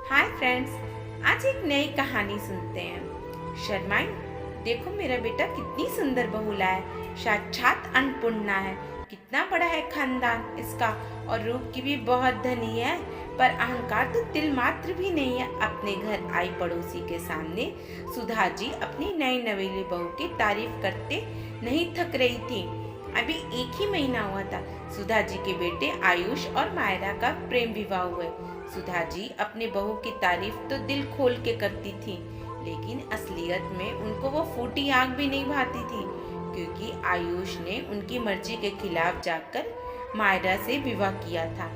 Hi friends, आज एक नई कहानी सुनते हैं। शर्माई, देखो मेरा बेटा कितनी सुंदर बहू लाया है, साक्षात अन्नपूर्णा है। कितना बड़ा है खानदान इसका और रूप की भी बहुत धनी है, पर अहंकार तो तिल मात्र भी नहीं है। अपने घर आई पड़ोसी के सामने सुधा जी अपनी नई नवेली बहू की तारीफ करते नहीं थक रही थी। अभी एक ही महीना हुआ था सुधा जी के बेटे आयुष और मायरा का प्रेम विवाह हुए। सुधा जी अपने बहू की तारीफ तो दिल खोल के करती थी, लेकिन असलियत में उनको वो फूटी आग भी नहीं भाती थी, क्योंकि आयुष ने उनकी मर्जी के खिलाफ जाकर मायरा से विवाह किया था।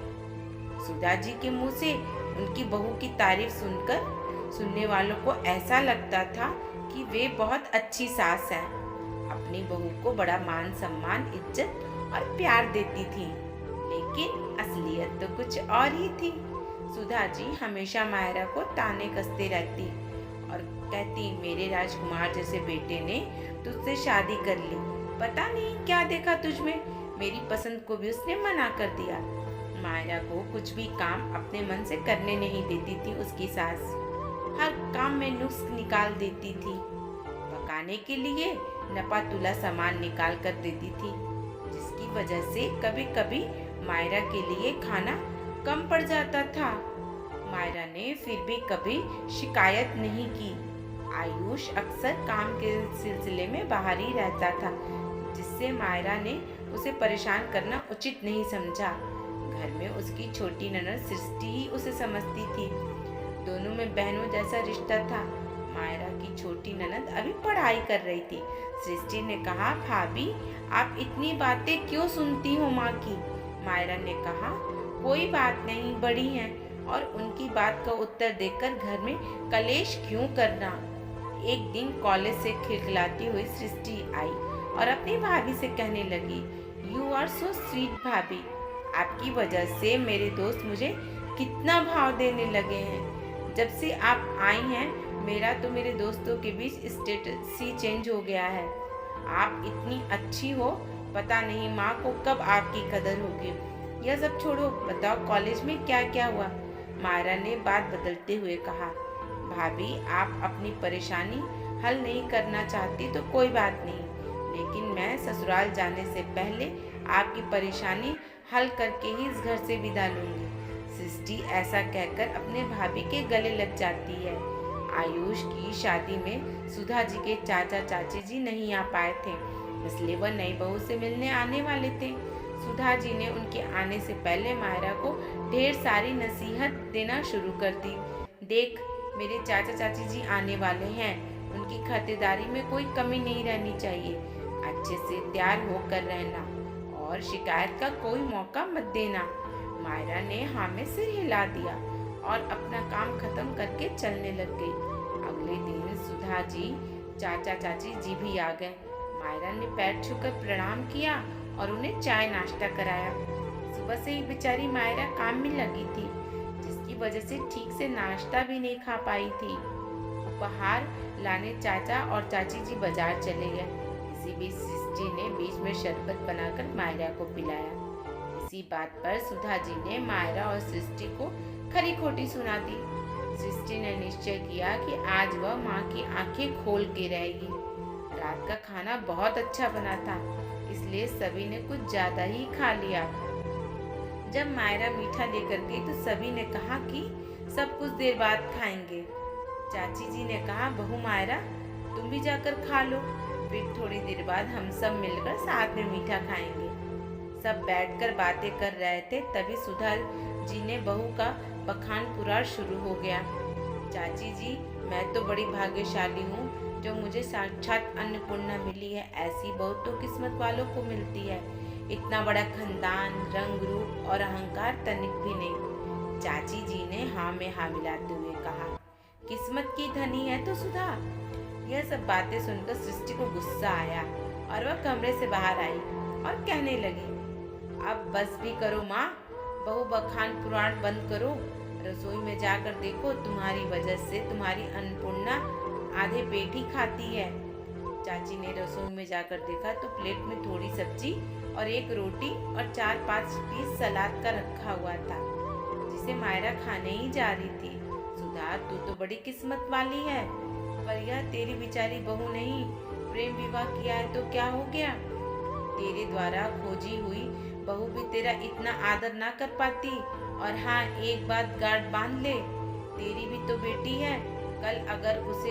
सुधा जी के मुंह से उनकी बहू की तारीफ सुनकर सुनने वालों को ऐसा लगता था कि वे बहुत अच्छी सास है। अपनी बहू को बड़ा मान सम्मान, इज्जत और प्यार देती थी, लेकिन असलियत तो कुछ और ही थी। सुधा जी हमेशा मायरा को ताने कसते रहती और कहती, मेरे राजकुमार जैसे बेटे ने तुझसे शादी कर ली, पता नहीं क्या देखा तुझमें। मेरी पसंद को भी उसने मना कर दिया। मायरा को कुछ भी काम अपने मन से करने नहीं देती थी उसकी सास। हर काम में नुक्स निकाल देती थी। पकाने के लिए नपातुला सामान निकाल कर देती थी, जिसकी वजह से कभी कभी मायरा के लिए खाना कम पड़ जाता था। मायरा ने फिर भी कभी शिकायत नहीं की। आयुष अक्सर काम के सिलसिले में बाहर ही रहता था, जिससे मायरा ने उसे परेशान करना उचित नहीं समझा। घर में उसकी छोटी ननद सृष्टि ही उसे समझती थी। दोनों में बहनों जैसा रिश्ता था। मायरा की छोटी ननद अभी पढ़ाई कर रही थी। सृष्टि ने कहा, भाभी आप इतनी बातें क्यों सुनती हो माँ की? मायरा ने कहा, कोई बात नहीं, बड़ी हैं और उनकी बात का उत्तर देकर घर में कलेश क्यों करना। एक दिन कॉलेज से खिलखिलाती हुई सृष्टि आई और अपनी भाभी से कहने लगी, यू आर सो स्वीट भाभी, आपकी वजह से मेरे दोस्त मुझे कितना भाव देने लगे हैं। जब से आप आई हैं मेरा तो मेरे दोस्तों के बीच स्टेटस ही चेंज हो गया है। आप इतनी अच्छी हो, पता नहीं माँ को कब आपकी कदर होगी। यह सब छोड़ो, बताओ कॉलेज में क्या क्या हुआ? मायरा ने बात बदलते हुए कहा, भाभी आप अपनी परेशानी हल नहीं करना चाहती तो कोई बात नहीं, लेकिन मैं ससुराल जाने से पहले आपकी परेशानी हल करके ही इस घर से विदा लूंगी। सृष्टि ऐसा कहकर अपने भाभी के गले लग जाती है। आयुष की शादी में सुधा जी के चाचा चाची जी नहीं आ पाए थे, इसलिए वह नई बहू से मिलने आने वाले थे। सुधा जी ने उनके आने से पहले मायरा को ढेर सारी नसीहत देना शुरू कर दी। देख, मेरे चाचा चाची जी आने वाले हैं, उनकी खातिरदारी में कोई कमी नहीं रहनी चाहिए। अच्छे से तैयार होकर रहना और शिकायत का कोई मौका मत देना। मायरा ने हाँ में सिर हिला दिया और अपना काम खत्म करके चलने लग गई। अगले दिन सुधा जी, चाचा चाची जी भी आ गए। मायरा ने पैर छूकर प्रणाम किया और उन्हें चाय नाश्ता कराया। सुबह से ही बेचारी मायरा काम में लगी थी, जिसकी वजह से ठीक से नाश्ता भी नहीं खा पाई थी। उपहार लाने चाचा और चाची जी बाजार चले गए। इसी बीच सृष्टि ने बीच में शरबत बनाकर मायरा को पिलाया। इसी बात पर सुधा जी ने मायरा और सृष्टि को खरी खोटी सुना दी। सृष्टि ने निश्चय किया कि आज वह माँ की आंखें खोल के रहेगी। रात का खाना बहुत अच्छा बना था, इसलिए सभी ने कुछ ज्यादा ही खा लिया। जब मायरा मीठा लेकर गई तो सभी ने कहा कि सब कुछ देर बाद खाएंगे। चाची जी ने कहा, बहू मायरा तुम भी जाकर खा लो, फिर थोड़ी देर बाद हम सब मिलकर साथ में मीठा खाएंगे। सब बैठकर बातें कर रहे थे, तभी सुधा जी ने बहू का बखान पुराण शुरू हो गया। चाची जी, मैं तो बड़ी भाग्यशाली हूँ जो मुझे साक्षात अन्नपूर्णा मिली है। ऐसी बहू तो किस्मत वालों को मिलती है। इतना बड़ा खानदान, रंग रूप और अहंकार तनिक भी नहीं। चाची जी ने हाँ में हाँ मिलाते हुए कहा, किस्मत की धनी है तो सुधा। यह सब बातें सुनकर सृष्टि को गुस्सा आया और वह कमरे से बाहर आई और कहने लगी, अब बस भी करो माँ, बहू बखान पुराण बंद करो। रसोई में जाकर देखो, तुम्हारी वजह से तुम्हारी अन्नपूर्णा आधे पेट ही खाती है। चाची ने रसोई में जाकर देखा तो प्लेट में थोड़ी सब्जी और एक रोटी और 4-5 पीस सलाद का रखा हुआ था, जिसे मायरा खाने ही जा रही थी। यार तू तो बड़ी किस्मत वाली है, पर यह तेरी बेचारी बहू नहीं, प्रेम विवाह किया है तो क्या हो गया? तेरे द्वारा खोजी हुई बहू भी तेरा इतना आदर ना कर पाती। और हाँ, एक बात गांठ बांध ले, तेरी भी तो बेटी है। कल अगर उसे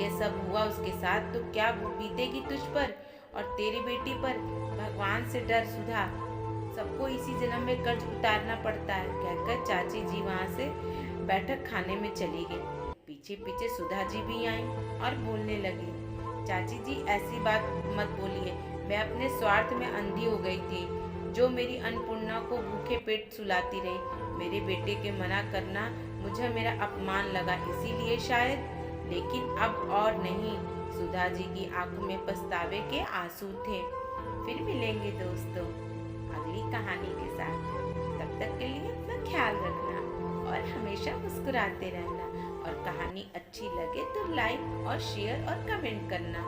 ये सब हुआ उसके साथ तो क्या वो बीतेगी तुझ पर और तेरी बेटी पर? भगवान से डर सुधा, सबको इसी जन्म में कर्ज उतारना पड़ता है, कहकर चाची जी वहाँ से बैठक खाने में चली गई। पीछे पीछे सुधा जी भी आई और बोलने लगी, चाची जी ऐसी बात मत बोलिए, मैं अपने स्वार्थ में अंधी हो गई थी, जो मेरी अन्नपूर्णा को भूखे पेट सुलाती रही। मेरे बेटे के मना करना मुझे मेरा अपमान लगा, इसीलिए शायद, लेकिन अब और नहीं। सुधा जी की आंखों में पछतावे के आंसू थे। फिर मिलेंगे दोस्तों अगली कहानी के साथ। तब तक के लिए अपना ख्याल रखना और हमेशा मुस्कुराते रहना। और कहानी अच्छी लगे तो लाइक और शेयर और कमेंट करना।